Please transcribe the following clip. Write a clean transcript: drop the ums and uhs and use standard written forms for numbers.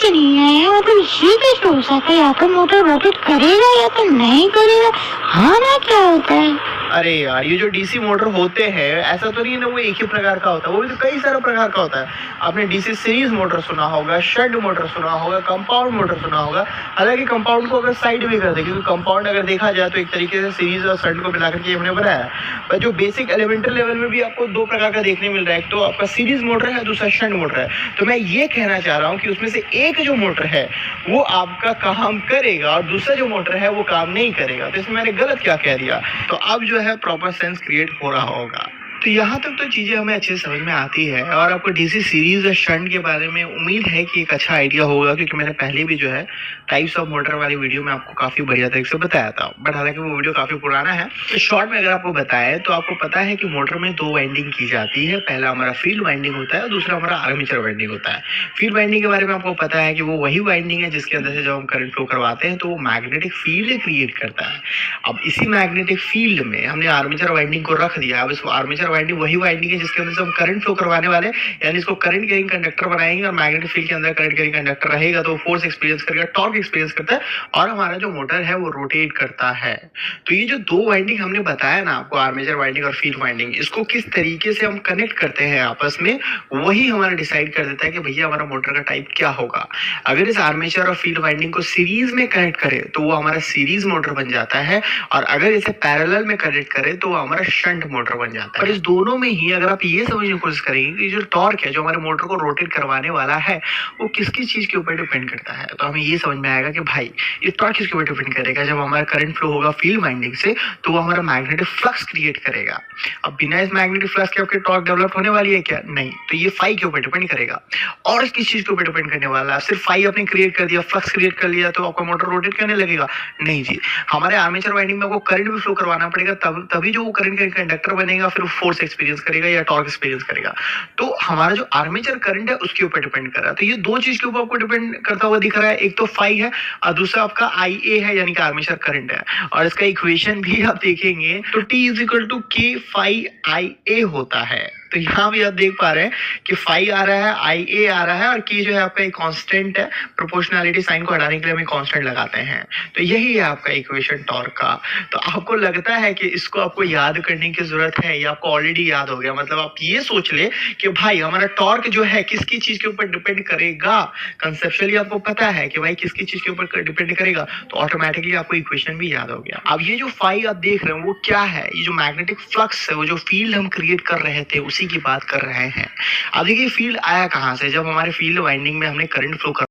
समझ नहीं आया, मतलब ये कैसे हो सकता है? या तो मोटर रोटेट करेगा या तो नहीं करेगा, हाँ ना क्या होता है? अरे यार, ये जो डीसी मोटर होते हैं ऐसा तो नहीं है ना वो एक ही प्रकार का होता है, वो भी तो कई सारे प्रकार का होता है। आपने डीसी सीरीज मोटर सुना होगा, शंट मोटर सुना होगा, कंपाउंड मोटर सुना होगा। हालांकि कंपाउंड को अगर साइड में कर दे, क्योंकि कंपाउंड अगर देखा जाए तो एक तरीके से सीरीज और शंट को मिलाकर के हमने बनाया है। पर जो बेसिक एलिमेंटल लेवल में भी आपको दो प्रकार का देखने मिल रहा है, एक तो आपका सीरीज मोटर है, दूसरा शंट मोटर है। तो मैं ये कहना चाह रहा हूँ कि उसमें से एक जो मोटर है वो आपका काम करेगा और दूसरा जो मोटर है वो काम नहीं करेगा। तो इसमें मैंने गलत क्या कह दिया? तो अब जो है प्रॉपर सेंस क्रिएट हो रहा होगा। तो यहाँ तक तो चीज़ें हमें अच्छे से समझ में आती है और आपको डीसी सीरीज और शंट के बारे में उम्मीद है कि एक अच्छा आइडिया होगा, क्योंकि मैंने पहले भी जो है टाइप्स ऑफ मोटर वाली वीडियो में आपको काफ़ी बढ़िया तरीके से बताया था। बट हालांकि वो वीडियो काफ़ी पुराना है, तो शॉर्ट में अगर आपको बताया तो आपको पता है कि मोटर में दो वाइंडिंग की जाती है। पहला हमारा फील्ड वाइंडिंग होता है और दूसरा हमारा आर्मेचर वाइंडिंग होता है। फील्ड वाइंडिंग के बारे में आपको पता है कि वो वही वाइंडिंग है जिसके अंदर से जब हम करंट फ्लो करवाते हैं तो वो मैग्नेटिक फील्ड क्रिएट करता है। अब इसी मैग्नेटिक फील्ड में हमने आर्मेचर वाइंडिंग को रख दिया। अब इसको आर्मेचर वाइंडिंग वही वाइंडिंग है जिसके अंदर से हम करंट फ्लो करवाने वाले, यानी इसको करंट कैरिंग कंडक्टर बनाएंगे और मैग्नेटिक फील्ड के अंदर करंट कैरिंग कंडक्टर रहेगा तो फोर्स एक्सपीरियंस करेगा, टॉर्क एक्सपीरियंस करता है और हमारा जो मोटर है वो रोटेट करता है। तो ये जो दो वाइंडिंग हमने बताया ना आपको, आर्मेचर वाइंडिंग और फील्ड वाइंडिंग, इसको किस तरीके से हम कनेक्ट करते हैं आपस में, वही हमारा डिसाइड कर देता है कि भैया हमारा मोटर का टाइप क्या होगा। अगर इस आर्मेचर और फील्ड वाइंडिंग को सीरीज में कनेक्ट करें तो वो हमारा सीरीज मोटर बन जाता है, और अगर इसे पैरेलल में कनेक्ट करें तो वो हमारा शंट मोटर बन जाता है। पर इस दोनों में ही अगर आप ये समझने की कोशिश करेंगे कि जो टॉर्क है जो हमारे मोटर को रोटेट करवाने वाला है वो किसकी चीज के ऊपर डिपेंड करता है, तो हमें ये समझ में आएगा कि भाई ये टॉर्क किसके ऊपर डिपेंड करेगा। जब हमारा करंट फ्लो होगा फील्ड वाइंडिंग से तो वो हमारा मैग्नेटिक फ्लक्स क्रिएट करेगा। अब बिना इस मैग्नेटिक फ्लक्स के आपके टॉर्क डेवलप होने वाली है क्या? नहीं। तो ये फाई के ऊपर डिपेंड करेगा। और किस चीज के ऊपर डिपेंड करने वाला है? सिर्फ फाई आपने क्रिएट कर दिया, फ्लक्स क्रिएट कर लिया तो आपका मोटर रोटेट करने लगेगा? नहीं जी, हमारे आर्मेचर वाइंडिंग में आपको करंट भी फ्लो करवाना पड़ेगा, तभी जो वो करंट का कंडक्टर बनेगा, फिर फोर्स एक्सपीरियंस करेगा या टॉर्क एक्सपीरियंस करेगा। तो हमारा जो आर्मेचर करंट है उसके ऊपर डिपेंड कर रहा है। तो ये दो चीज के ऊपर आपको डिपेंड करता हुआ दिख रहा है, एक तो फाई है और दूसरा आपका आई ए है, यानी कि आर्मेचर करंट है। और इसका इक्वेशन भी आप देखेंगे तो T इज इक्वल टू के फाई आई ए होता है। तो यहाँ भी आप देख पा रहे हैं कि फाई आ रहा है, आई ए आ रहा है और के जो है आपका एक कांस्टेंट है। प्रोपोर्शनैलिटी साइन को हटाने के लिए हम कांस्टेंट लगाते हैं। तो यही है आपका इक्वेशन टॉर्क का। तो आपको लगता है कि इसको आपको याद करने की जरूरत है या आपको ऑलरेडी याद हो गया? मतलब आप ये सोच ले कि भाई हमारा टॉर्क जो है किसकी चीज के ऊपर डिपेंड करेगा। कंसेप्चुअली आपको पता है कि भाई किसकी चीज के ऊपर डिपेंड करेगा, तो ऑटोमेटिकली आपको इक्वेशन भी याद हो गया। अब ये जो फाई आप देख रहे हो वो क्या है? ये जो मैग्नेटिक फ्लक्स है, वो जो फील्ड हम क्रिएट कर रहे थे उसी की बात कर रहे हैं। अब देखिए फील्ड आया कहां से? जब हमारे फील्ड वाइंडिंग में हमने करंट फ्लो